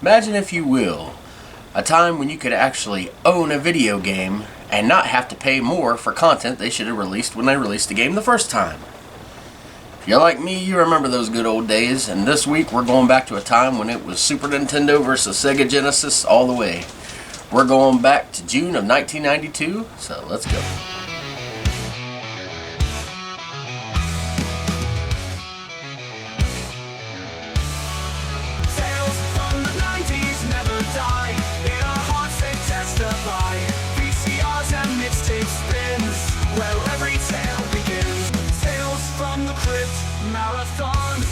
Imagine, if you will, a time when you could actually own a video game and not have to pay more for content they should have released when they released the game the first time. If you're like me, you remember those good old days, and this week we're going back to a time when it was Super Nintendo versus Sega Genesis all the way. We're going back to June of 1992, so let's go. Tales from the 90's never die. In our hearts they testify. VCRs and mixtape spins, where every tale begins. Tales from the crypt, marathons,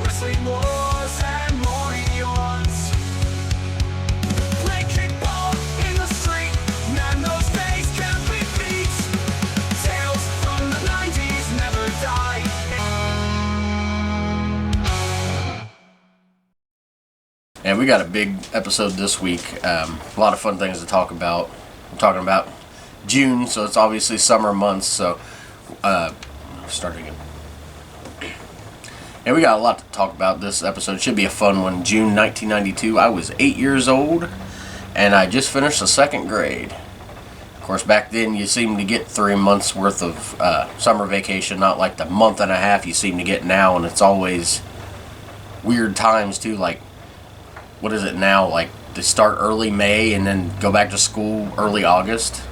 wrestling wars and morning yawns. Play kickball in the street, man, those days can't be beat. Tales from the 90's never die. And we got a big episode this week. A lot of fun things to talk about. I'm talking about June, so it's obviously summer months. So, start again. And we got a lot to talk about. This episode should be a fun one. June 1992. I was 8 years old, and I just finished the second grade. Of course, back then you seemed to get 3 months worth of summer vacation, not like the month and a half you seem to get now. And it's always weird times too. Like, what is it now? Like, they start early May and then go back to school early August.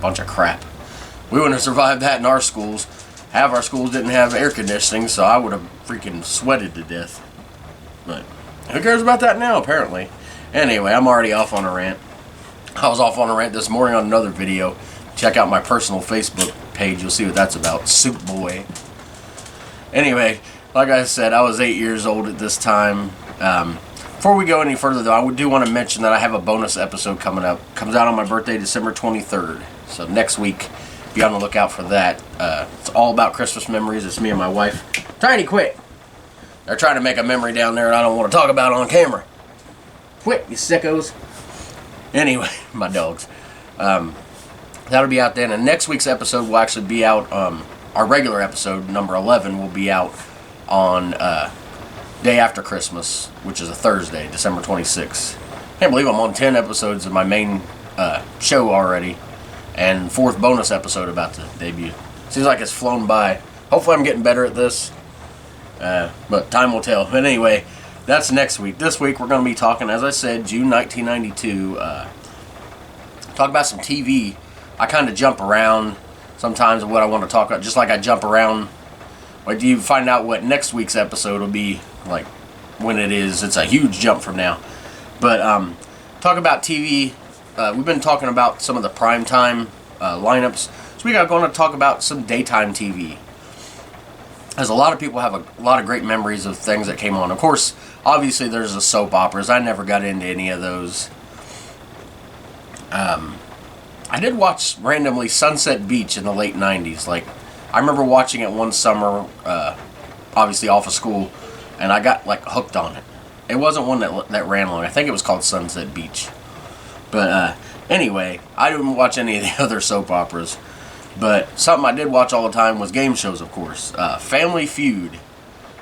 Bunch of crap. We wouldn't have survived that in our schools. Half our schools didn't have air conditioning, so I would have freaking sweated to death. But who cares about that now, apparently? Anyway, I'm already off on a rant. I was off on a rant this morning on another video. Check out my personal Facebook page. You'll see what that's about. Soup Boy. Anyway, like I said, I was 8 years old at this time. Before we go any further, though, I do want to mention that I have a bonus episode coming up. Comes out on my birthday, December 23rd. So next week, be on the lookout for that. It's all about Christmas memories. It's me and my wife. Tiny, quit! They're trying to make a memory down there and I don't want to talk about it on camera. Quit, you sickos. Anyway, my dogs. That'll be out then. And next week's episode will actually be out. Our regular episode, number 11, will be out on day after Christmas, which is a Thursday, December 26th. Can't believe I'm on 10 episodes of my main show already, and 4th bonus episode about to debut. Seems like it's flown by. Hopefully I'm getting better at this, but time will tell. But anyway, that's next week. This week we're going to be talking, as I said, June 1992. Talk about some TV. I kind of jump around sometimes of what I want to talk about, just like I jump around. Like, you find out what next week's episode will be, like, when it is. It's a huge jump from now. But, talk about TV. We've been talking about some of the primetime lineups. So we got going to talk about some daytime TV. As a lot of people have a lot of great memories of things that came on. Of course, obviously there's the soap operas. I never got into any of those. I did watch randomly Sunset Beach in the late 90s. Like, I remember watching it one summer, obviously off of school, and I got, like, hooked on it. It wasn't one that ran long. I think it was called Sunset Beach. But anyway, I didn't watch any of the other soap operas. But something I did watch all the time was game shows, of course. Family Feud,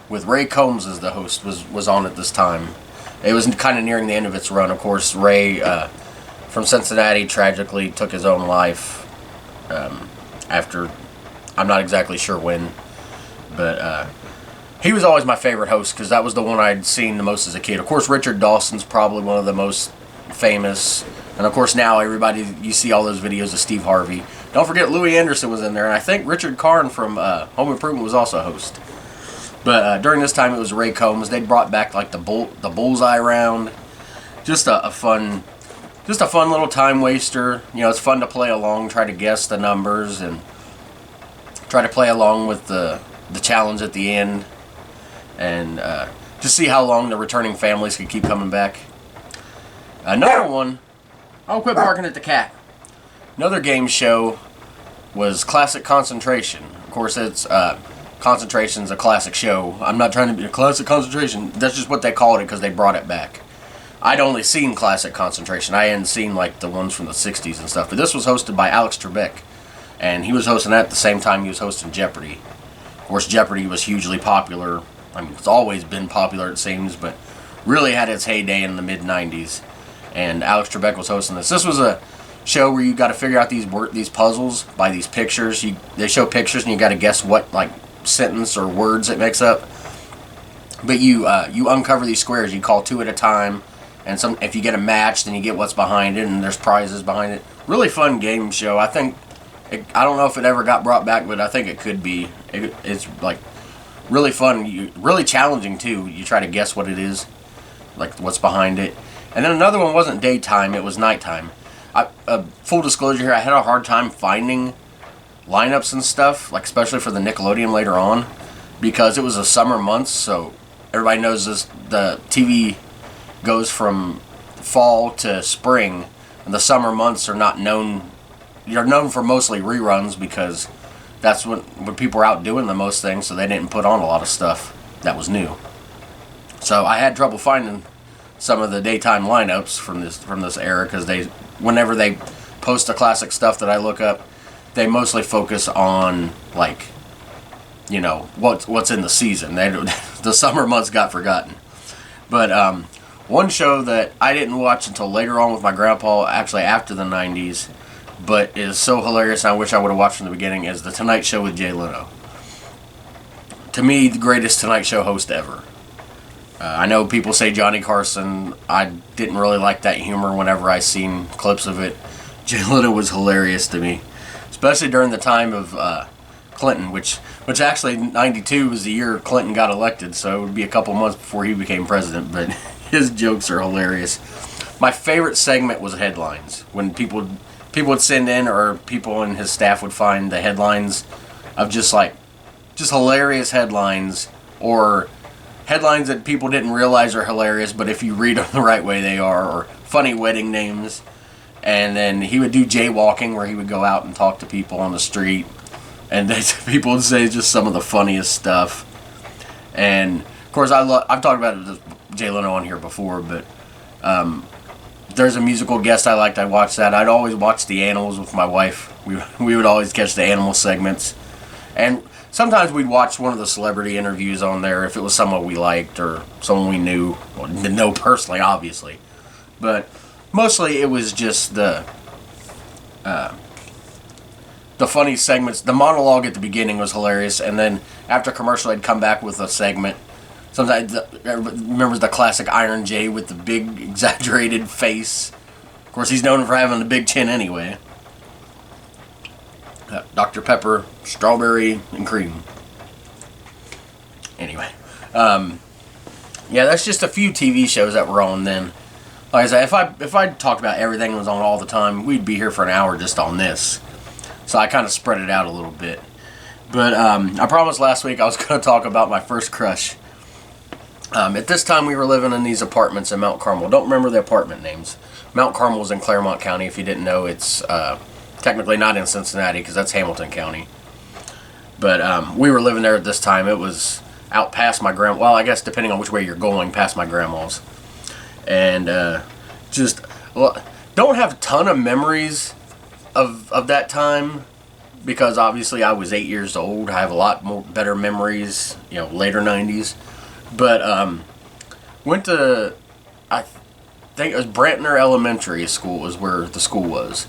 with Ray Combs as the host, was on at this time. It was kind of nearing the end of its run. Of course, Ray, from Cincinnati, tragically took his own life after... I'm not exactly sure when, but he was always my favorite host because that was the one I'd seen the most as a kid. Of course, Richard Dawson's probably one of the most famous, and of course now you see all those videos of Steve Harvey. Don't forget Louis Anderson was in there, and I think Richard Karn from Home Improvement was also a host. But during this time it was Ray Combs. They brought back like the bullseye round, just a fun little time waster. You know, it's fun to play along, try to guess the numbers, and try to play along with the challenge at the end, and just see how long the returning families could keep coming back. Another one, I'll quit barking at the cat. Another game show was Classic Concentration. Of course, it's Concentration's a classic show. I'm not trying to be a Classic Concentration. That's just what they called it because they brought it back. I'd only seen Classic Concentration. I hadn't seen like the ones from the 60s and stuff. But this was hosted by Alex Trebek. And he was hosting that at the same time he was hosting Jeopardy. Of course, Jeopardy was hugely popular. I mean, it's always been popular, it seems, but really had its heyday in the mid 90s. And Alex Trebek was hosting this. This was a show where you got to figure out these puzzles by these pictures. They show pictures and you got to guess what like sentence or words it makes up. But you uncover these squares. You call 2 at a time, and if you get a match, then you get what's behind it, and there's prizes behind it. Really fun game show. I think I don't know if it ever got brought back, but I think it could be. It's like really fun, really challenging too. You try to guess what it is, like what's behind it. And then another one wasn't daytime; it was nighttime. Full disclosure here, I had a hard time finding lineups and stuff, like especially for the Nickelodeon later on, because it was a summer months. So everybody knows this. The TV goes from fall to spring, and the summer months are not known. You're known for mostly reruns because that's when people are out doing the most things. So they didn't put on a lot of stuff that was new. So I had trouble finding some of the daytime lineups from this era because whenever they post the classic stuff that I look up, they mostly focus on like, you know, what's in the season. The summer months got forgotten. But one show that I didn't watch until later on with my grandpa, actually after the 90s, but is so hilarious and I wish I would have watched from the beginning, is The Tonight Show with Jay Leno. To me, the greatest Tonight Show host ever. I know people say Johnny Carson. I didn't really like that humor whenever I seen clips of it. Jay Leno was hilarious to me, especially during the time of Clinton, which actually 92 was the year Clinton got elected, so it would be a couple months before he became president, but his jokes are hilarious. My favorite segment was headlines. When people would send in, or people in his staff would find the headlines of just hilarious headlines, or headlines that people didn't realize are hilarious, but if you read them the right way they are, or funny wedding names. And then he would do jaywalking, where he would go out and talk to people on the street, and people would say just some of the funniest stuff. And of course, I've talked about Jay Leno on here before, but there's a musical guest I liked. I watched that. I'd always watch the animals with my wife. We would always catch the animal segments, and sometimes we'd watch one of the celebrity interviews on there if it was someone we liked or someone we knew, or didn't know personally, obviously. But mostly it was just the funny segments. The monologue at the beginning was hilarious, and then after commercial, I'd come back with a segment. Sometimes everybody remembers the classic Iron J with the big exaggerated face. Of course, he's known for having a big chin anyway. Dr. Pepper, strawberry, and cream. Anyway, yeah, that's just a few TV shows that were on then. Like I said, if I talked about everything that was on all the time, we'd be here for an hour just on this. So I kind of spread it out a little bit. But I promised last week I was going to talk about my first crush. At this time, we were living in these apartments in Mount Carmel. Don't remember the apartment names. Mount Carmel is in Claremont County. If you didn't know, it's technically not in Cincinnati because that's Hamilton County. But we were living there at this time. It was out past my grandma. Well, I guess depending on which way you're going, past my grandma's. And just don't have a ton of memories of that time because obviously I was 8 years old. I have a lot more better memories, later 90s. But went to, I think it was Brantner Elementary School is where the school was.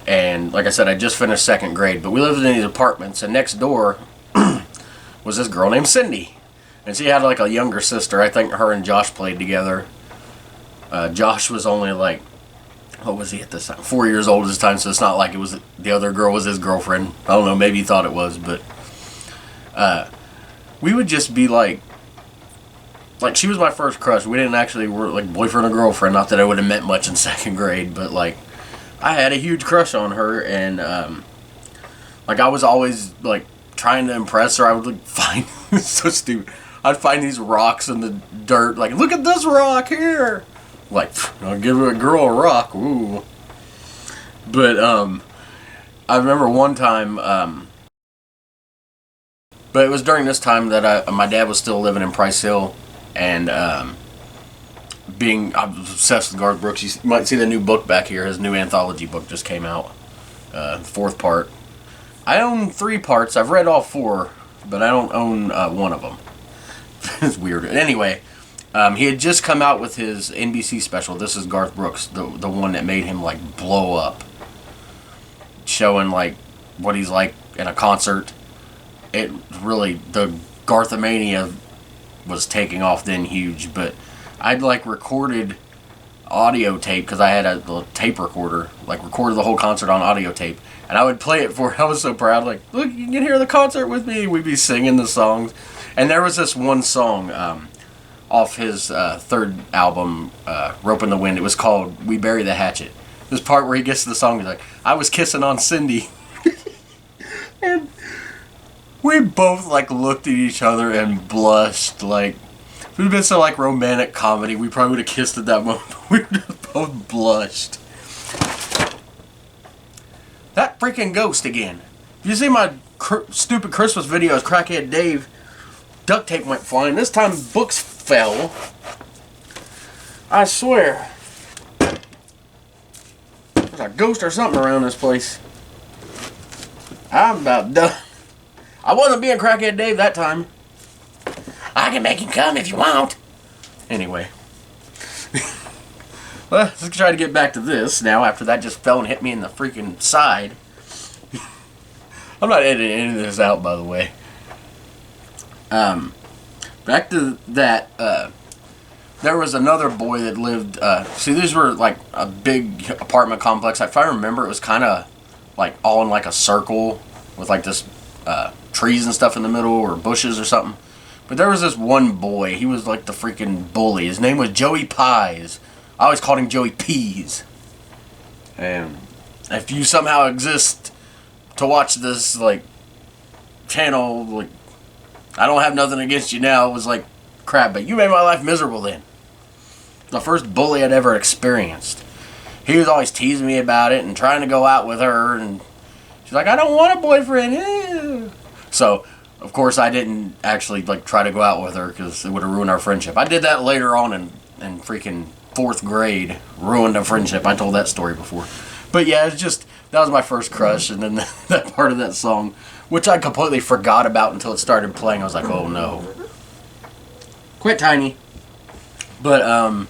And like I said, I just finished second grade, but we lived in these apartments, and next door was this girl named Cindy. And she had like a younger sister. I think her and Josh played together. Josh was only like, what was he at this time? 4 years old at this time, so it's not like it was the other girl was his girlfriend. I don't know, maybe he thought it was, but we would just be like she was my first crush. We didn't actually were like boyfriend or girlfriend. Not that I would have meant much in second grade, but like I had a huge crush on her, and I was always like trying to impress her. I would like find so stupid. I'd find these rocks in the dirt. Like, look at this rock here. Like, I'll give a girl a rock. Ooh. But I remember one time. But it was during this time that my dad was still living in Price Hill, and I was obsessed with Garth Brooks. You might see the new book back here. His new anthology book just came out, the fourth part. I own 3 parts. I've read all 4, but I don't own one of them. It's weird. Anyway, He had just come out with his NBC special. This is Garth Brooks, the one that made him like blow up, showing like what he's like in a concert. It really, the Garthamania was taking off then huge. But I'd like recorded audio tape because I had a little tape recorder, like recorded the whole concert on audio tape, and I would play it for. I was so proud, like, look, you can hear the concert with me. We'd be singing the songs, and there was this one song off his third album, Rope in the Wind. It was called "We Bury the Hatchet." This part where he gets to the song, he's like, "I was kissing on Cindy," and we both like looked at each other and blushed like. If it would have been some like romantic comedy, we probably would have kissed at that moment. We just both blushed. That freaking ghost again. If you see my stupid Christmas videos, Crackhead Dave, duct tape went flying. This time books fell. I swear. There's a ghost or something around this place. I'm about done. I wasn't being Crackhead Dave that time. I can make him come if you want. Anyway. Well, let's try to get back to this now after that just fell and hit me in the freaking side. I'm not editing any of this out, by the way. Back to that, there was another boy that lived, see, these were like a big apartment complex. If I remember, it was kind of like all in like a circle with like this trees and stuff in the middle or bushes or something. But there was this one boy. He was like the freaking bully. His name was Joey Pies. I always called him Joey Peas. And if you somehow exist to watch this like channel, like I don't have nothing against you now. It was like crap, but you made my life miserable then. The first bully I'd ever experienced. He was always teasing me about it and trying to go out with her, and she's like, "I don't want a boyfriend." Ew. So. Of course, I didn't actually like try to go out with her because it would have ruined our friendship. I did that later on in freaking 4th grade. Ruined a friendship. I told that story before. But yeah, it's just, that was my first crush. And then that part of that song, which I completely forgot about until it started playing. I was like, oh no. Quit, Tiny. But,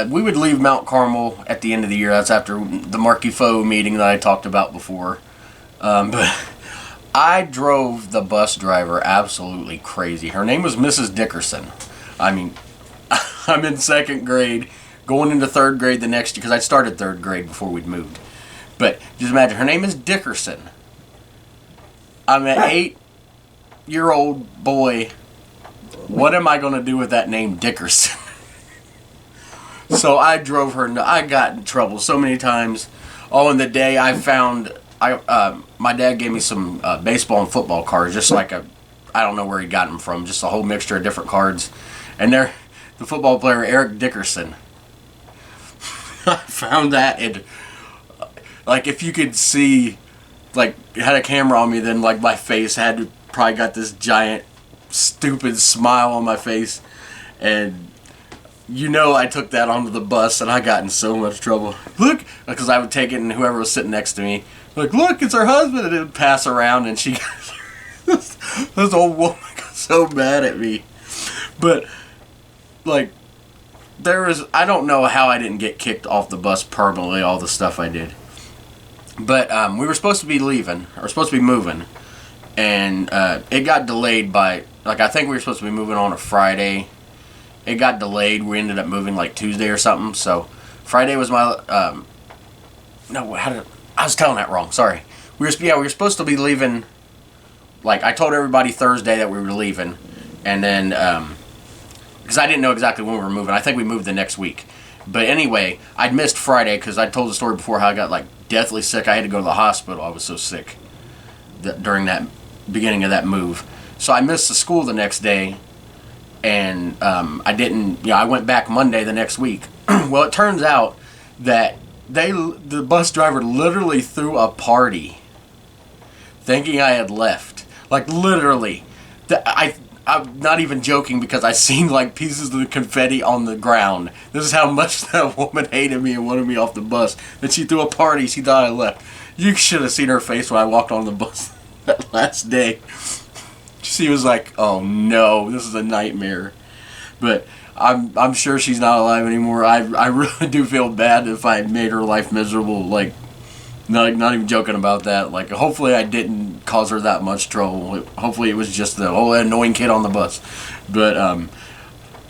we would leave Mount Carmel at the end of the year. That's after the Marky Foe meeting that I talked about before. But I drove the bus driver absolutely crazy. Her name was Mrs. Dickerson. I mean, I'm in 2nd grade, going into 3rd grade the next year, because I started 3rd grade before we'd moved. But just imagine, her name is Dickerson. I'm an 8-year-old boy. What am I going to do with that name, Dickerson? So I drove her. I got in trouble so many times. Oh, and the day I found... my dad gave me some baseball and football cards, just like I don't know where he got them from, just a whole mixture of different cards. And the football player, Eric Dickerson. I found that, and like if you could see, like had a camera on me, then like my face had probably got this giant, stupid smile on my face. And you know I took that onto the bus, and I got in so much trouble. Look, because I would take it, and whoever was sitting next to me, like, look, it's her husband, and it would pass around, and she got, this old woman got so mad at me. But, like, I don't know how I didn't get kicked off the bus permanently, all the stuff I did. But, we were supposed to be leaving, or supposed to be moving, and, it got delayed by, like, I think we were supposed to be moving on a Friday. It got delayed. We ended up moving, like, Tuesday or something, so Friday was my, I was telling that wrong. Sorry. We were supposed to be leaving. Like I told everybody Thursday that we were leaving, and then because I didn't know exactly when we were moving. I think we moved the next week. But anyway, I'd missed Friday because I told the story before how I got like deathly sick. I had to go to the hospital. I was so sick during that beginning of that move. So I missed the school the next day, and I didn't. I went back Monday the next week. Well, it turns out that the bus driver literally threw a party thinking I had left. Like literally. I'm not even joking because I seen like pieces of the confetti on the ground. This is how much that woman hated me and wanted me off the bus. That she threw a party, she thought I left. You should have seen her face when I walked on the bus that last day. She was like, oh no, this is a nightmare. But I'm sure she's not alive anymore. I really do feel bad if I made her life miserable. Like, not even joking about that. Like, hopefully I didn't cause her that much trouble. Hopefully it was just the annoying kid on the bus. But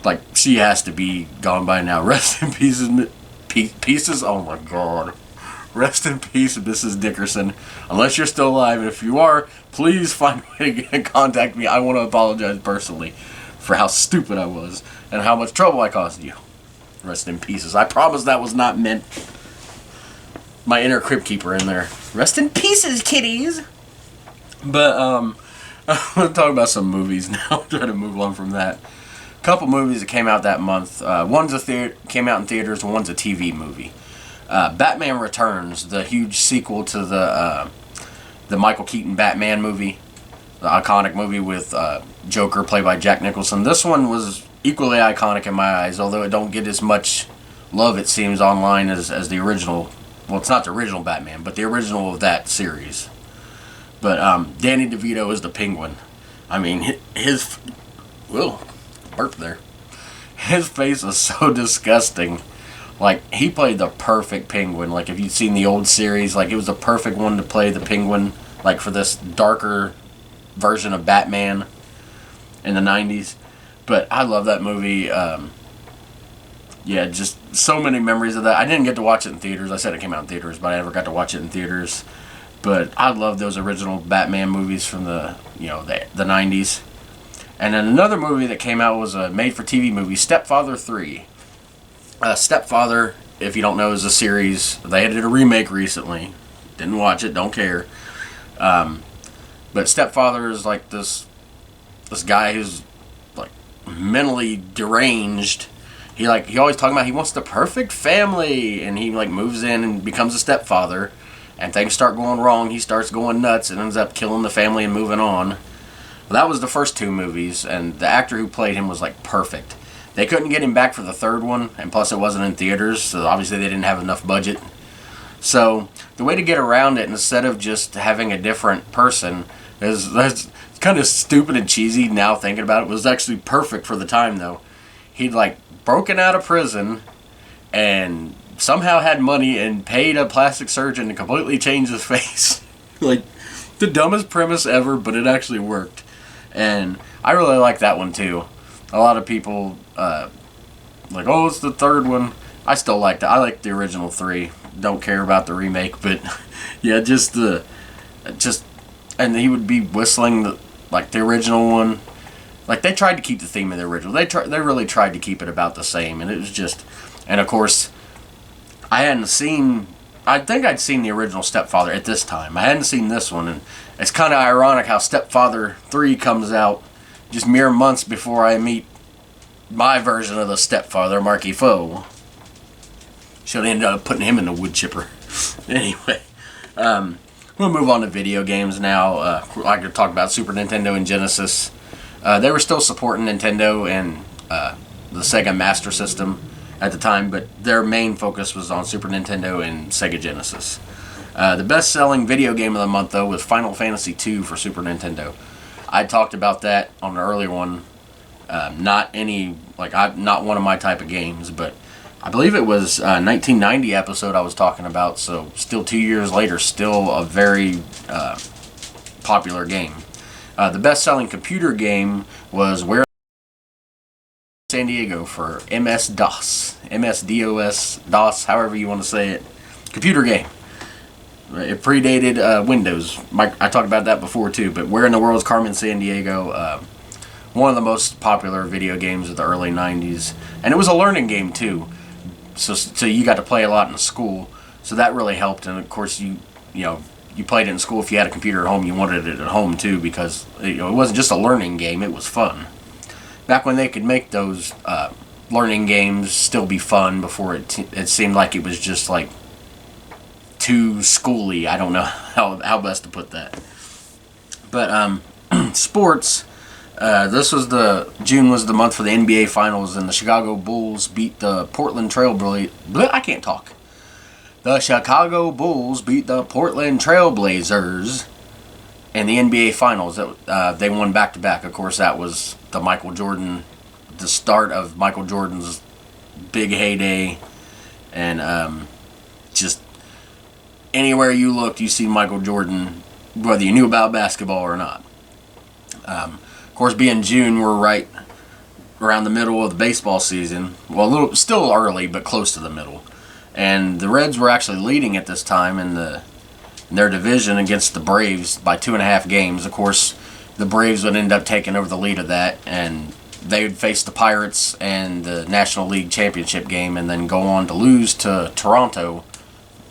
like, she has to be gone by now. Rest in pieces. Pieces. Oh my God. Rest in peace, Mrs. Dickerson. Unless you're still alive, and if you are, please find a way to contact me. I want to apologize personally for how stupid I was and how much trouble I caused you. Rest in pieces. I promise that was not meant. My inner crypt keeper in there. Rest in pieces, kiddies. But I'm gonna talk about some movies now. Try to move on from that. A couple movies that came out that month. One's came out in theaters, and one's a TV movie. Batman Returns, the huge sequel to the Michael Keaton Batman movie, the iconic movie with Joker played by Jack Nicholson. This one was equally iconic in my eyes, although it don't get as much love, it seems, online as the original. Well, it's not the original Batman, but the original of that series. But Danny DeVito is the Penguin. I mean, his burp there. His face is so disgusting. Like, he played the perfect Penguin. Like, if you've seen the old series, like, it was the perfect one to play the Penguin, like, for this darker version of Batman in the 90s. But I love that movie. Yeah, just so many memories of that. I didn't get to watch it in theaters. I said it came out in theaters, but I never got to watch it in theaters. But I love those original Batman movies from the 90s. And then another movie that came out was a made-for-TV movie, Stepfather 3. Stepfather, if you don't know, is a series. They did a remake recently. Didn't watch it, don't care. But Stepfather is like this guy who's like mentally deranged. He always talking about he wants the perfect family, and he like moves in and becomes a stepfather, and things start going wrong. He starts going nuts and ends up killing the family and moving on. Well, that was the first two movies, and the actor who played him was like perfect. They couldn't get him back for the third one, and plus it wasn't in theaters, so obviously they didn't have enough budget. So the way to get around it, instead of just having a different person, that's kind of stupid and cheesy now thinking about it, was actually perfect for the time though. He'd like broken out of prison and somehow had money and paid a plastic surgeon to completely change his face. Like, the dumbest premise ever, but it actually worked. And I really like that one too. A lot of people like, oh, it's the third one. I still like that. I like the original three. Don't care about the remake, but yeah, and he would be whistling the original one. Like, they tried to keep the theme of the original. They really tried to keep it about the same, and it was just, and of course, I think I'd seen the original Stepfather at this time. I hadn't seen this one, and it's kind of ironic how Stepfather 3 comes out just mere months before I meet my version of the Stepfather, Marky Foe. Should have ended up putting him in the wood chipper. Anyway, we'll move on to video games now. I could talk about Super Nintendo and Genesis. They were still supporting Nintendo and the Sega Master System at the time, but their main focus was on Super Nintendo and Sega Genesis. The best-selling video game of the month, though, was Final Fantasy II for Super Nintendo. I talked about that on an earlier one. Not one of my type of games, but I believe it was a 1990 episode I was talking about, so still 2 years later, still a very popular game. The best-selling computer game was Where San Diego for MS-DOS, MS-DOS, however you want to say it. Computer game. It predated Windows. I talked about that before too, but Where in the World's Carmen Sandiego? One of the most popular video games of the early 90s. And it was a learning game too. So you got to play a lot in school. So that really helped. And of course you played it in school. If you had a computer at home, you wanted it at home too, because it wasn't just a learning game, it was fun. Back when they could make those learning games still be fun, before it seemed like it was just like too schooly. I don't know how best to put that. But sports, June was the month for the NBA Finals, and the Chicago Bulls beat the Portland Trailblazers. I can't talk. The Chicago Bulls beat the Portland Trailblazers in the NBA Finals. They won back-to-back. Of course, that was the Michael Jordan the start of Michael Jordan's big heyday, and just anywhere you looked, you see Michael Jordan, whether you knew about basketball or not. Of course, being June, we're right around the middle of the baseball season. Well, a little still early, but close to the middle. And the Reds were actually leading at this time in their division against the Braves by 2.5 games. Of course, the Braves would end up taking over the lead of that, and they would face the Pirates in the National League Championship game, and then go on to lose to Toronto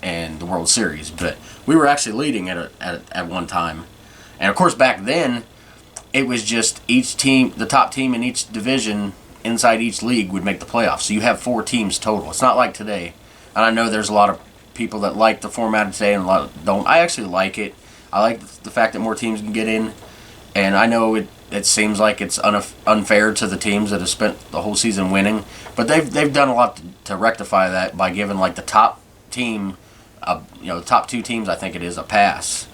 in the World Series. But we were actually leading at one time. And of course, back then, it was just each team, the top team in each division inside each league would make the playoffs. So you have 4 teams total. It's not like today. And I know there's a lot of people that like the format today and a lot don't. I actually like it. I like the fact that more teams can get in. And I know it seems like it's unfair to the teams that have spent the whole season winning. But they've done a lot to rectify that by giving like the top team, the top 2 teams, I think it is, a pass.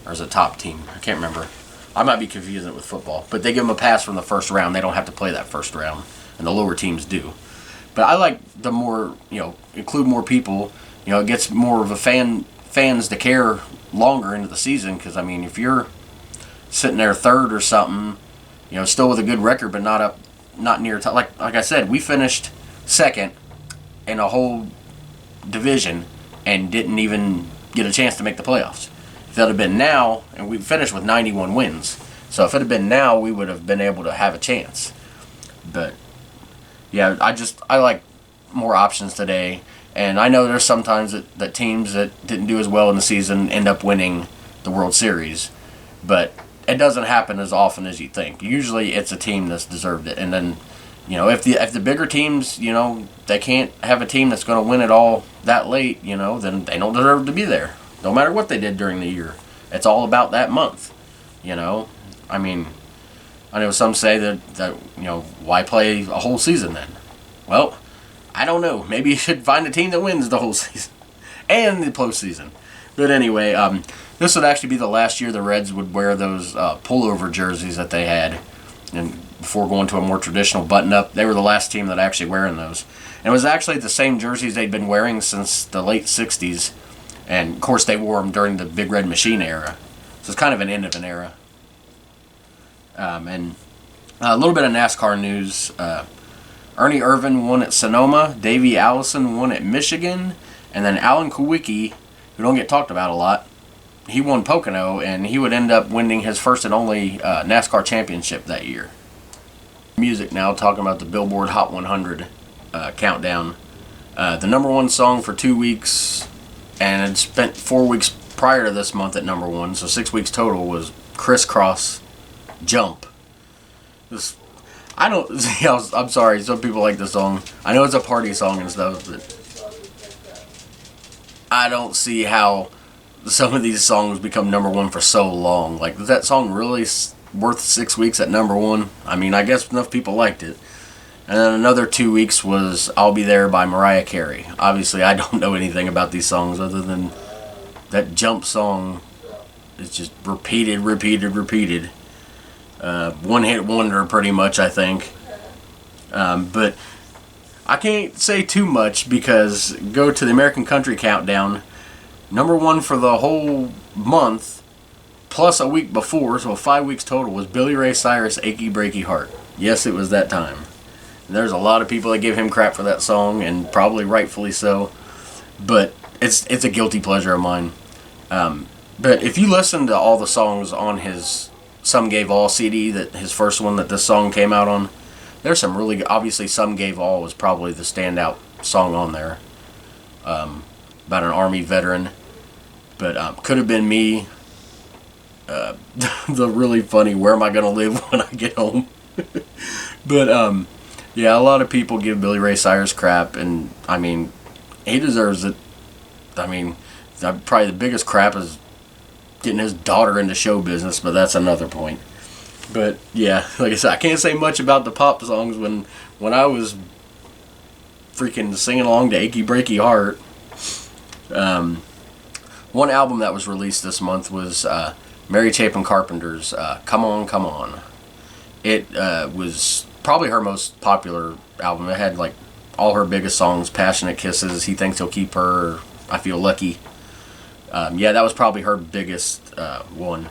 Or is it top team? I can't remember. I might be confusing it with football, but they give them a pass from the first round. They don't have to play that first round, and the lower teams do. But I like the more, include more people. It gets more of a fans to care longer into the season. Because I mean, if you're sitting there third or something, still with a good record, but not near top. Like I said, we finished second in a whole division and didn't even get a chance to make the playoffs. If it had been now, and we finished with 91 wins, so if it had been now, we would have been able to have a chance. But yeah, I like more options today, and I know there's sometimes that teams that didn't do as well in the season end up winning the World Series, but it doesn't happen as often as you think. Usually, it's a team that's deserved it, and then if the bigger teams, they can't have a team that's going to win it all that late, then they don't deserve to be there. No matter what they did during the year. It's all about that month. I mean, I know some say that why play a whole season then? Well, I don't know. Maybe you should find a team that wins the whole season. And the postseason. But anyway, this would actually be the last year the Reds would wear those pullover jerseys that they had. And before going to a more traditional button-up, they were the last team that actually wearing those. And it was actually the same jerseys they'd been wearing since the late 60s. And, of course, they wore them during the Big Red Machine era. So it's kind of an end of an era. And a little bit of NASCAR news. Ernie Irvan won at Sonoma. Davey Allison won at Michigan. And then Alan Kulwicki, who don't get talked about a lot, he won Pocono, and he would end up winning his first and only NASCAR championship that year. Music now, talking about the Billboard Hot 100 countdown. The #1 song for 2 weeks... and it spent 4 weeks prior to this month at #1, so 6 weeks total, was Crisscross Jump. I'm sorry, some people like this song. I know it's a party song and stuff, but I don't see how some of these songs become #1 for so long. Like, is that song really worth 6 weeks at #1? I mean, I guess enough people liked it. And then another 2 weeks was I'll Be There by Mariah Carey. Obviously, I don't know anything about these songs other than that Jump song is just repeated. One-hit wonder, pretty much, I think. But I can't say too much because go to the American Country Countdown. #1 for the whole month, plus a week before, so 5 weeks total, was Billy Ray Cyrus' Achy Breaky Heart. Yes, it was that time. There's a lot of people that give him crap for that song, and probably rightfully so. But it's a guilty pleasure of mine. But if you listen to all the songs on his Some Gave All CD, that his first one that this song came out on, there's some really good. Obviously, Some Gave All was probably the standout song on there. About an Army veteran. But Could Have Been Me. The really funny Where Am I Gonna Live When I Get Home. But yeah, a lot of people give Billy Ray Cyrus crap, and I mean, he deserves it. I mean, probably the biggest crap is getting his daughter into show business, but that's another point. But yeah, like I said, I can't say much about the pop songs when I was freaking singing along to Achy Breaky Heart. One album that was released this month was Mary Chapin Carpenter's Come On, Come On. It was probably her most popular album. It had like all her biggest songs: "Passionate Kisses," "He Thinks He'll Keep Her," "I Feel Lucky." Yeah, that was probably her biggest one.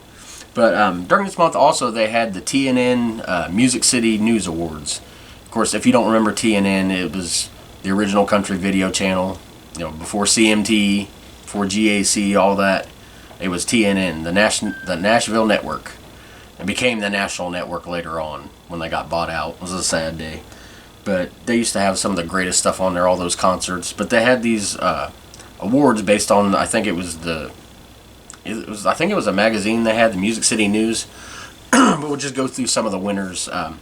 But during this month also they had the TNN Music City News Awards. Of course, if you don't remember TNN, it was the original country video channel. You know, before CMT, before GAC, all that. It was TNN, the Nashville Network. It became the National Network later on when they got bought out. It was a sad day. But they used to have some of the greatest stuff on there, all those concerts. But they had these awards based on, I think it was a magazine they had, the Music City News. But we'll just go through some of the winners. My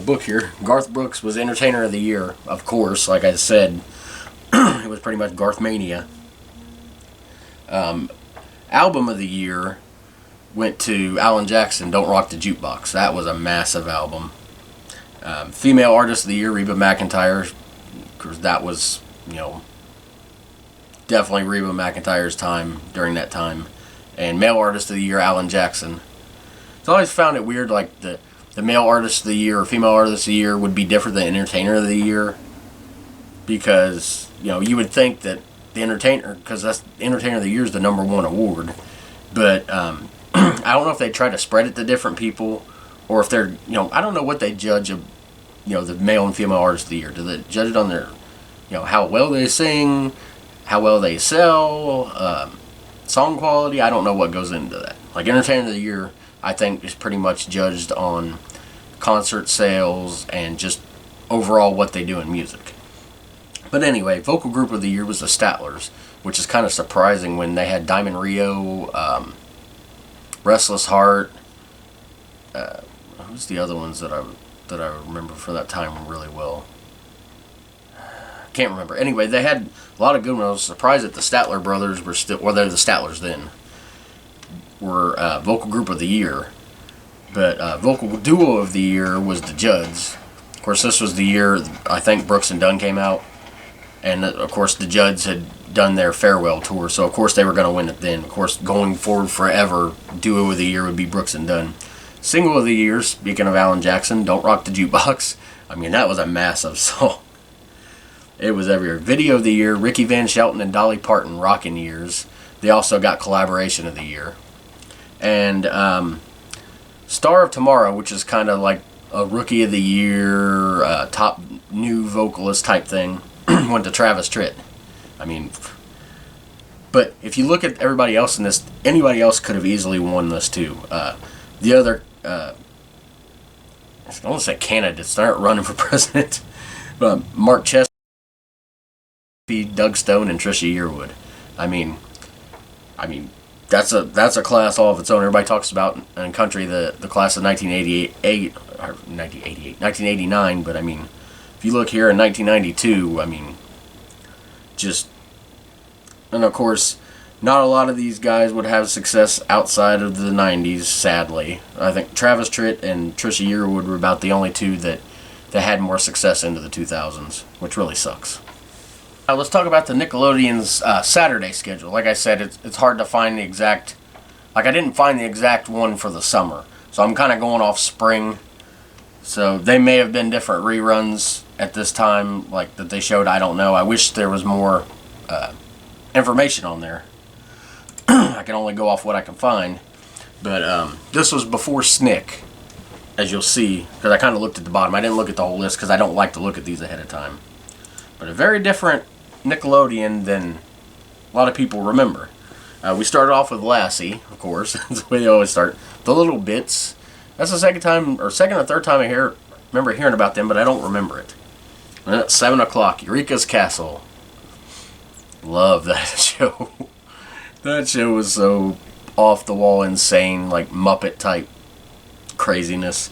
book here. Garth Brooks was Entertainer of the Year, of course, like I said. It was pretty much Garthmania. Album of the Year went to Alan Jackson, "Don't Rock the Jukebox." That was a massive album. Female Artist of the Year, Reba McEntire. Because that was, definitely Reba McEntire's time during that time. And Male Artist of the Year, Alan Jackson. So I always found it weird, like the Male Artist of the Year or Female Artist of the Year would be different than Entertainer of the Year. Because, you would think that the Entertainer, because that's Entertainer of the Year is the #1 award. But I don't know if they try to spread it to different people, or if they're, I don't know what they judge of, the Male and Female Artist of the Year. Do they judge it on their, how well they sing, how well they sell, song quality? I don't know what goes into that. Like Entertainer of the Year, I think is pretty much judged on concert sales and just overall what they do in music. But anyway, Vocal Group of the Year was the Statlers, which is kind of surprising when they had Diamond Rio, Restless Heart. Who's the other ones that I remember from that time really well? Can't remember. Anyway, they had a lot of good ones. I was surprised that the Statler brothers were still, well, they're the Statlers then, were Vocal Group of the Year. But Vocal Duo of the Year was the Judds. Of course, this was the year I think Brooks and Dunn came out. And, of course, the Judds had done their farewell tour, so, of course, they were going to win it then. Of course, going forward forever, Duo of the Year would be Brooks and Dunn. Single of the Year, speaking of Alan Jackson, "Don't Rock the Jukebox." I mean, that was a massive song. It was everywhere. Video of the Year, Ricky Van Shelton and Dolly Parton, "Rockin' Years." They also got Collaboration of the Year. And Star of Tomorrow, which is kind of like a Rookie of the Year, top new vocalist type thing, went to Travis Tritt. I mean, but if you look at everybody else in this, anybody else could have easily won this too. The other, I don't want to say candidates, they aren't running for president, but Mark Chesney, Doug Stone, and Trisha Yearwood. I mean, that's a class all of its own. Everybody talks about in country the class of 1989, but I mean, if you look here in 1992, I mean, and of course, not a lot of these guys would have success outside of the 90s, sadly. I think Travis Tritt and Trisha Yearwood were about the only two that had more success into the 2000s, which really sucks. Let's talk about the Nickelodeon's Saturday schedule. Like I said, it's hard to find the exact, I didn't find the exact one for the summer, so I'm kind of going off spring. So they may have been different reruns at this time, like that they showed. I don't know. I wish there was more information on there. I can only go off what I can find. But this was before SNCC, as you'll see, because I kind of looked at the bottom. I didn't look at the whole list because I don't like to look at these ahead of time. But a very different Nickelodeon than a lot of people remember. We started off with Lassie, of course. That's the way they always start. The Little Bits. That's the second or third time I remember hearing about them, but I don't remember it. And then at 7 o'clock, Eureka's Castle. Love that show. That show was so off the wall, insane, like Muppet type craziness.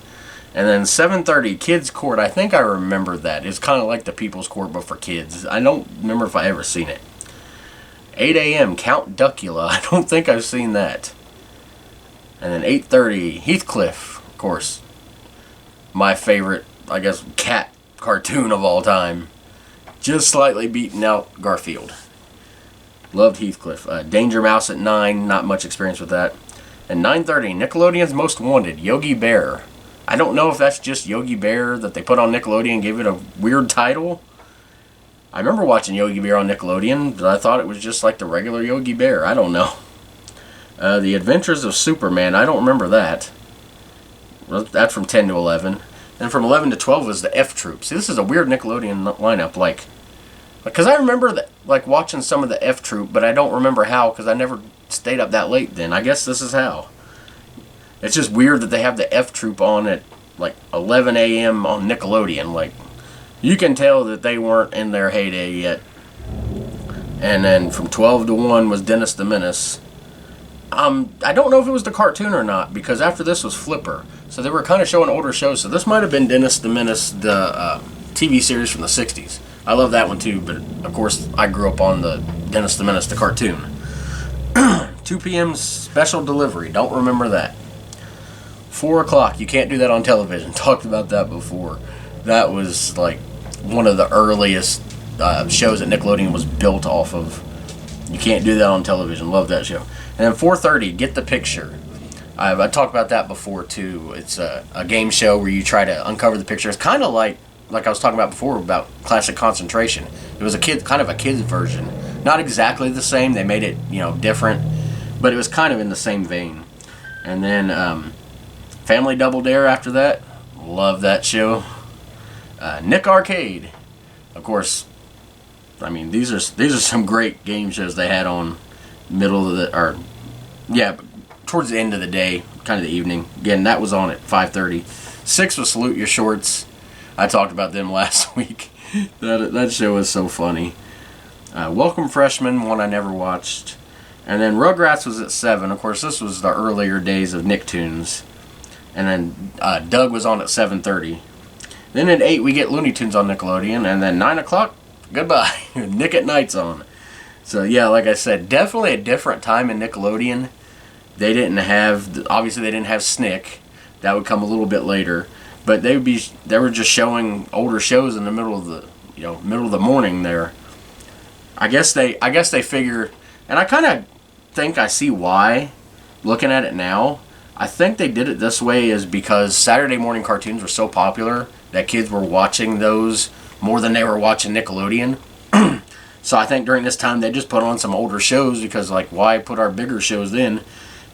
And then 7:30, Kids Court. I think I remember that. It's kind of like the People's Court, but for kids. I don't remember if I ever seen it. 8 a.m., Count Duckula. I don't think I've seen that. And then 8:30, Heathcliff, of course. My favorite, I guess, cat cartoon of all time. Just slightly beating out Garfield. Loved Heathcliff. Danger Mouse at 9, not much experience with that. And 9:30, Nickelodeon's Most Wanted, Yogi Bear. I don't know if that's just Yogi Bear that they put on Nickelodeon and gave it a weird title. I remember watching Yogi Bear on Nickelodeon, but I thought it was just like the regular Yogi Bear. I don't know. The Adventures of Superman, I don't remember that. That's from 10 to 11. And from 11 to 12 was the F Troop. See, this is a weird Nickelodeon lineup, because I remember that, watching some of the F Troop, but I don't remember how, because I never stayed up that late then. I guess this is how. It's just weird that they have the F Troop on at 11 a.m. on Nickelodeon. You can tell that they weren't in their heyday yet. And then from 12 to 1 was Dennis the Menace. I don't know if it was the cartoon or not, because after this was Flipper. So they were kind of showing older shows. So this might have been Dennis the Menace, the TV series from the 60s. I love that one too, but of course I grew up on the Dennis the Menace, the cartoon. 2 p.m. special delivery. Don't remember that. 4 o'clock. You can't do that on television. Talked about that before. That was one of the earliest shows that Nickelodeon was built off of. You can't do that on television. Love that show. And then 4:30, Get the Picture. I talked about that before too. It's a game show where you try to uncover the picture. It's kind of like I was talking about before about Classic Concentration. It was a kid's version. Not exactly the same. They made it different, but it was kind of in the same vein. And then Family Double Dare after that. Love that show. Nick Arcade. Of course, I mean these are some great game shows they had on towards the end of the day, kind of the evening. Again, that was on at 5:30. 6 was Salute Your Shorts. I talked about them last week. That show was so funny. Welcome Freshman, one I never watched. And then Rugrats was at 7. Of course, this was the earlier days of Nicktoons. And then Doug was on at 7:30. Then at 8 we get Looney Tunes on Nickelodeon. And then 9 o'clock, goodbye. Nick at Night's on. So yeah, like I said, definitely a different time in Nickelodeon. They didn't have Snick. That would come a little bit later. But they were just showing older shows in the middle of the morning there. I guess they figure, and I kind of think I see why, looking at it now. I think they did it this way is because Saturday morning cartoons were so popular that kids were watching those more than they were watching Nickelodeon. So I think during this time they just put on some older shows because why put our bigger shows in?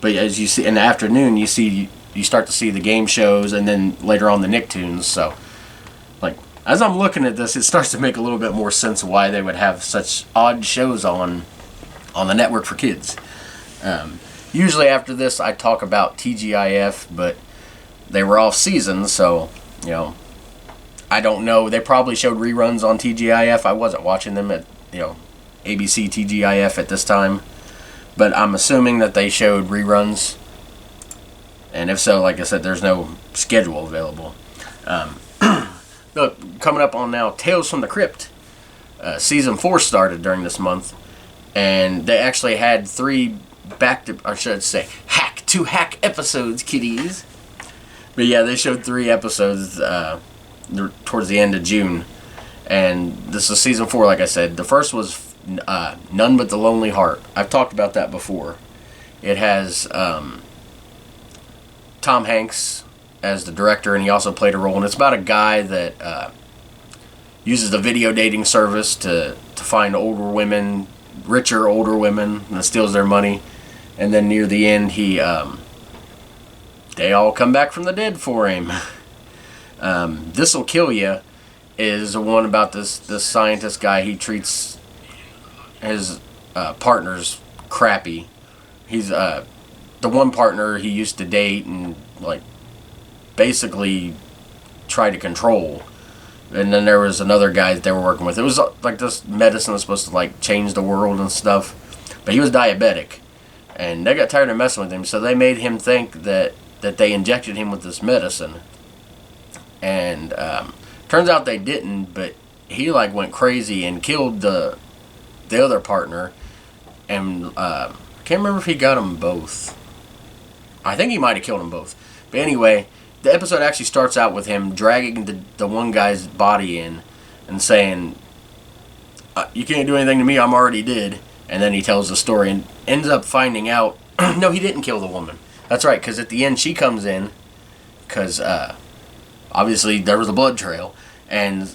But as you see in the afternoon, you start to see the game shows and then later on the Nicktoons. So as I'm looking at this, it starts to make a little bit more sense of why they would have such odd shows on the network for kids. Usually after this I talk about TGIF, but they were off season, so I don't know. They probably showed reruns on TGIF. I wasn't watching them at ABC TGIF at this time, but I'm assuming that they showed reruns, and if so, like I said, there's no schedule available. Look, coming up on now, Tales from the Crypt. Season 4 started during this month, and they actually had 3 hack episodes, kiddies. But yeah, they showed 3 episodes towards the end of June. And this is season 4, like I said. The first was None But the Lonely Heart. I've talked about that before. It has Tom Hanks as the director, and he also played a role. And it's about a guy that uses the video dating service to find richer older women, and steals their money. And then near the end, they all come back from the dead for him. This'll Kill Ya is the one about this scientist guy. He treats his partners crappy. He's the one partner he used to date and basically try to control. And then there was another guy that they were working with. It was this medicine was supposed to change the world and stuff, but he was diabetic, and they got tired of messing with him, so they made him think that they injected him with this medicine. And turns out they didn't, but he went crazy and killed the other partner. And I can't remember if he got them both. I think he might have killed them both. But anyway, the episode actually starts out with him dragging the one guy's body in and saying, "You can't do anything to me, I'm already dead." And then he tells the story and ends up finding out, no, he didn't kill the woman. That's right, because at the end she comes in, because obviously there was a blood trail, and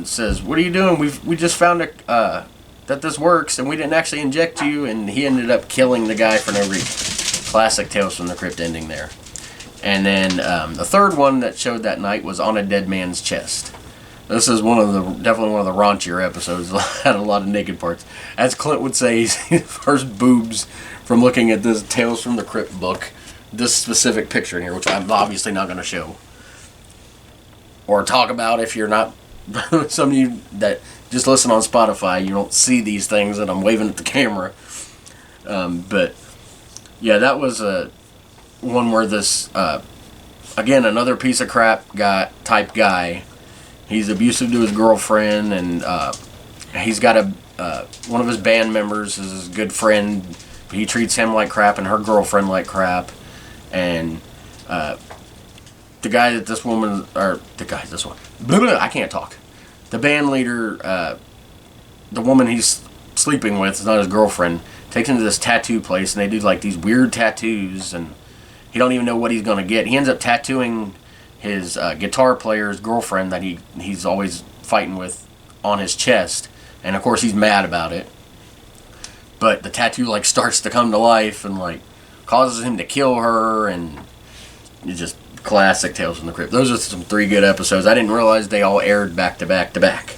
says, "What are you doing? We just found that this works, and we didn't actually inject you." And he ended up killing the guy for no reason. Classic Tales from the Crypt ending there. And then the third one that showed that night was On a Dead Man's Chest. This is definitely one of the raunchier episodes. Had a lot of naked parts. As Clint would say, he's first boobs from looking at this Tales from the Crypt book. This specific picture in here, which I'm obviously not going to show or talk about if you're not. Some of you that just listen on Spotify, you don't see these things that I'm waving at the camera. But yeah, that was one where this again, another piece of crap type guy. He's abusive to his girlfriend, and he's got one of his band members is his good friend. He treats him like crap and her girlfriend like crap. And the guy that this woman, or this one, I can't talk. The band leader, the woman he's sleeping with, is not his girlfriend, takes him to this tattoo place, and they do like these weird tattoos, and he don't even know what he's gonna get. He ends up tattooing his guitar player's girlfriend that he's always fighting with on his chest, and of course he's mad about it. But the tattoo like starts to come to life and like causes him to kill her, and it's just classic Tales from the Crypt. Those are some 3 good episodes. I didn't realize they all aired back to back to back.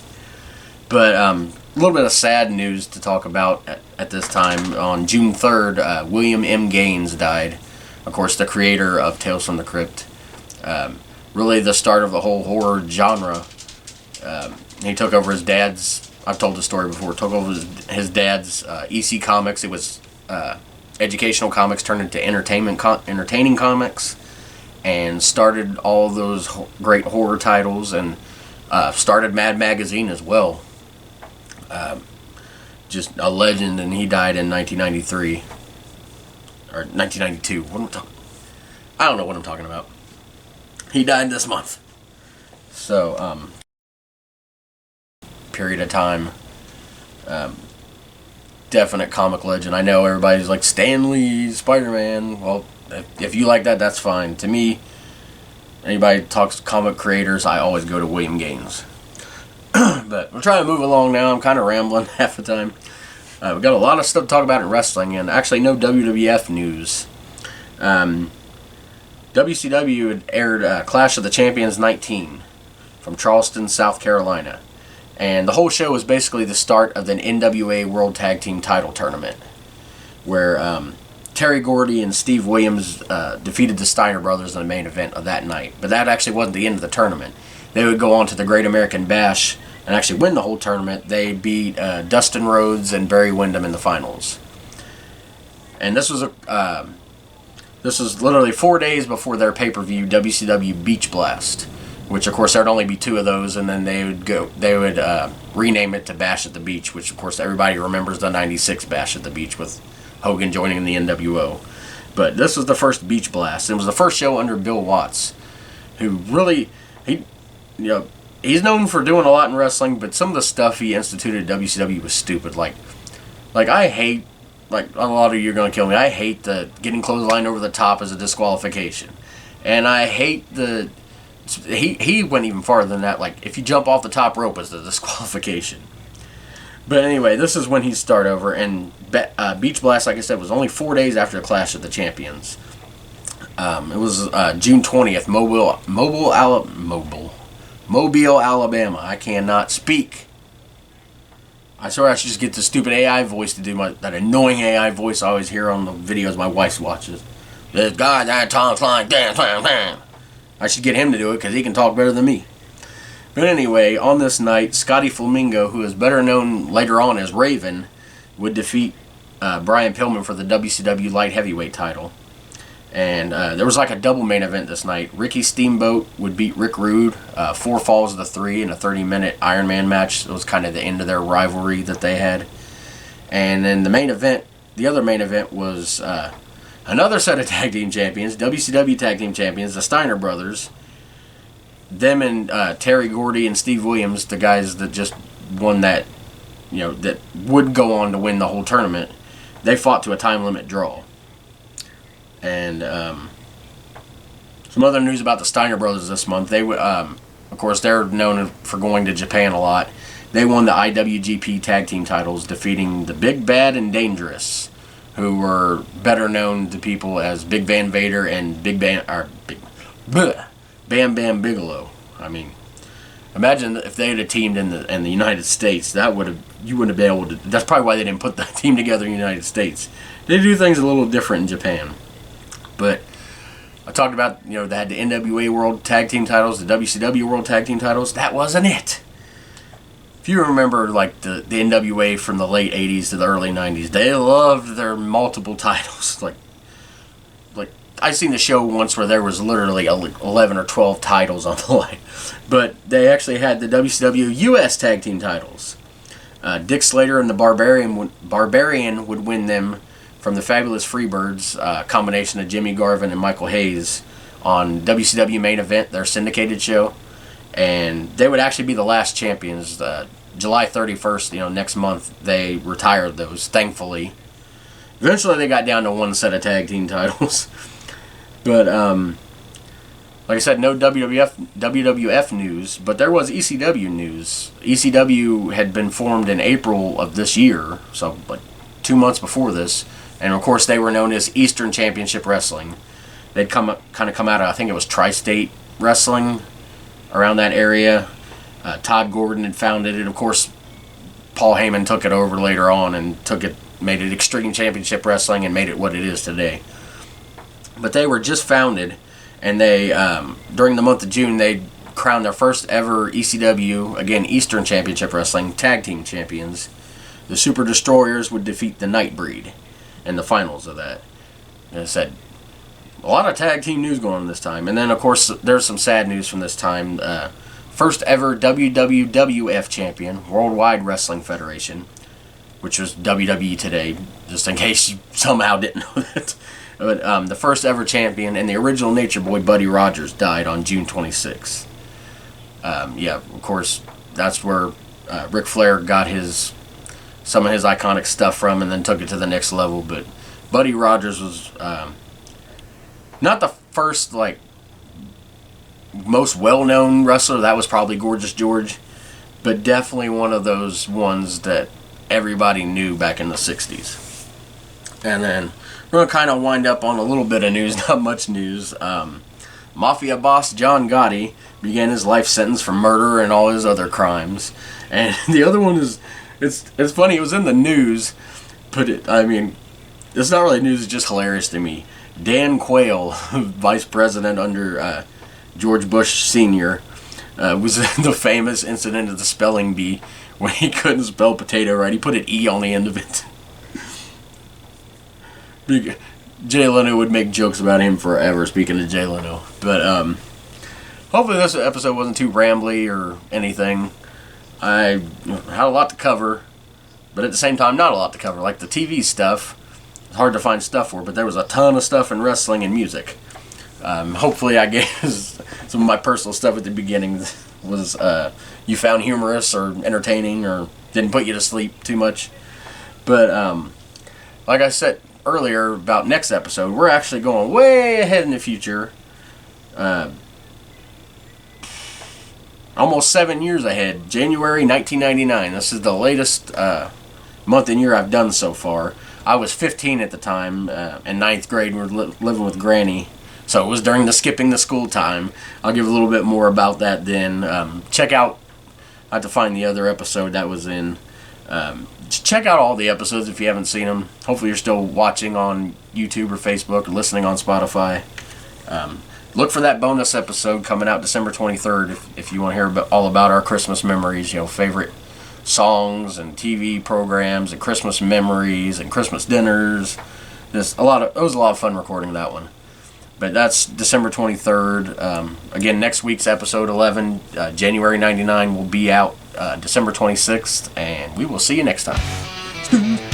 But a little bit of sad news to talk about at this time. On June 3rd, William M. Gaines died. Of course, the creator of Tales from the Crypt. Really the start of the whole horror genre. He took over his dad's, I've told the story before, took over his dad's EC Comics. It was educational comics turned into entertaining comics, and started all those great horror titles, and started Mad Magazine as well. Just a legend, and he died in 1993 or 1992. I don't know what I'm talking about. He died this month. So period of time. Definite comic legend. I know everybody's like Stan Lee, Spider-Man. Well, if you like that, that's fine. To me, anybody talks comic creators, I always go to William Gaines. But we're trying to move along now. I'm kind of rambling half the time. We've got a lot of stuff to talk about in wrestling, and actually no WWF news. WCW had aired Clash of the Champions 19 from Charleston, South Carolina. And the whole show was basically the start of the NWA World Tag Team Title Tournament, where Terry Gordy and Steve Williams defeated the Steiner Brothers in the main event of that night. But that actually wasn't the end of the tournament. They would go on to the Great American Bash and actually win the whole tournament. They beat Dustin Rhodes and Barry Windham in the finals. And this was literally 4 days before their pay-per-view, WCW Beach Blast, which of course there'd only be 2 of those, and then they would rename it to Bash at the Beach, which of course everybody remembers the '96 Bash at the Beach with Hogan joining the NWO. But this was the first Beach Blast. It was the first show under Bill Watts, who really he's known for doing a lot in wrestling, but some of the stuff he instituted at WCW was stupid. Like I hate, like a lot of you are gonna kill me, I hate the getting clotheslined over the top as a disqualification, and I hate he went even farther than that. Like if you jump off the top rope as the disqualification. But anyway, this is when he started over, and Beach Blast, like I said, was only 4 days after the Clash of the Champions. It was June 20th, Mobile, Alabama. I cannot speak. I swear I should just get the stupid AI voice to do that annoying AI voice I always hear on the videos my wife watches. This guy that talks like that. I should get him to do it because he can talk better than me. But anyway, on this night, Scotty Flamingo, who is better known later on as Raven, would defeat Brian Pillman for the WCW Light Heavyweight title. And there was like a double main event this night. Ricky Steamboat would beat Rick Rude, 4 falls to 3 in a 30-minute Iron Man match. It was kind of the end of their rivalry that they had. And then the other main event was another set of tag team champions, WCW tag team champions, the Steiner Brothers. Them and Terry Gordy and Steve Williams, the guys that just won that, that would go on to win the whole tournament, they fought to a time limit draw. And Some other news about the Steiner brothers this month. They, of course, they're known for going to Japan a lot. They won the IWGP Tag Team titles, defeating the Big Bad and Dangerous, who were better known to people as Big Van Vader and Bam Bam Bigelow. I mean, imagine if they had teamed in the United States. You wouldn't have been able to. That's probably why they didn't put the team together in the United States. They do things a little different in Japan. But I talked about, they had the NWA World Tag Team titles, the WCW World Tag Team titles. That wasn't it. If you remember, like, the NWA from the late 80s to the early 90s, they loved their multiple titles. Like I seen the show once where there was literally 11 or 12 titles on the line. But they actually had the WCW US Tag Team titles. Dick Slater and the Barbarian would win them from the Fabulous Freebirds, combination of Jimmy Garvin and Michael Hayes, on WCW Main Event, their syndicated show. And they would actually be the last champions. July 31st, next month, they retired those, thankfully. Eventually they got down to one set of tag team titles. But, like I said, no WWF news, but there was ECW news. ECW had been formed in April of this year, so like 2 months before this. And, of course, they were known as Eastern Championship Wrestling. They'd come out of, I think it was Tri-State Wrestling, around that area. Todd Gordon had founded it. Of course, Paul Heyman took it over later on and made it Extreme Championship Wrestling and made it what it is today. But they were just founded, and they, during the month of June, they crowned their first ever ECW, again, Eastern Championship Wrestling Tag Team Champions. The Super Destroyers would defeat the Nightbreed in the finals of that. And I said, a lot of tag team news going on this time. And then, of course, there's some sad news from this time. First ever WWF champion, Worldwide Wrestling Federation, which was WWE today, just in case you somehow didn't know that. But the first ever champion and the original Nature Boy, Buddy Rogers, died on June 26th. Of course, that's where Ric Flair got some of his iconic stuff from and then took it to the next level. But Buddy Rogers was not the first, most well-known wrestler. That was probably Gorgeous George, but definitely one of those ones that everybody knew back in the 60s. And then we're going to kind of wind up on a little bit of news, not much news. Mafia boss John Gotti began his life sentence for murder and all his other crimes. And the other one is, it's funny, it was in the news, but it's not really news, it's just hilarious to me. Dan Quayle, vice president under George Bush Sr., was in the famous incident of the spelling bee when he couldn't spell potato right. He put an E on the end of it. Jay Leno would make jokes about him forever, speaking of Jay Leno. But hopefully this episode wasn't too rambly or anything. I had a lot to cover, but at the same time not a lot to cover. Like the TV stuff, it's hard to find stuff for, but there was a ton of stuff in wrestling and music. Hopefully I gave some of my personal stuff at the beginning was you found humorous or entertaining or didn't put you to sleep too much. But like I said earlier about next episode, we're actually going way ahead in the future. Almost 7 years ahead. January 1999. This is the latest month and year I've done so far. I was 15 at the time, in 9th grade. We were living with Granny. So it was during the skipping the school time. I'll give a little bit more about that then. Check out, I have to find the other episode that was in. Check out all the episodes if you haven't seen them. Hopefully you're still watching on YouTube or Facebook or listening on Spotify. Look for that bonus episode coming out December 23rd if you want to hear all about our Christmas memories, favorite songs and TV programs and Christmas memories and Christmas dinners. It was a lot of fun recording that one. But that's December 23rd. Again, next week's episode 11, January 99, will be out December 26th, and we will see you next time. Tales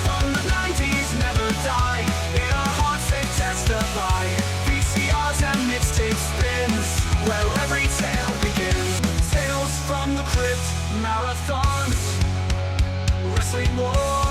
from the 90's never die. In our hearts they testify. VCRs and mixtape spins, where every tale begins. Tales from the crypt, marathons. endlessly more.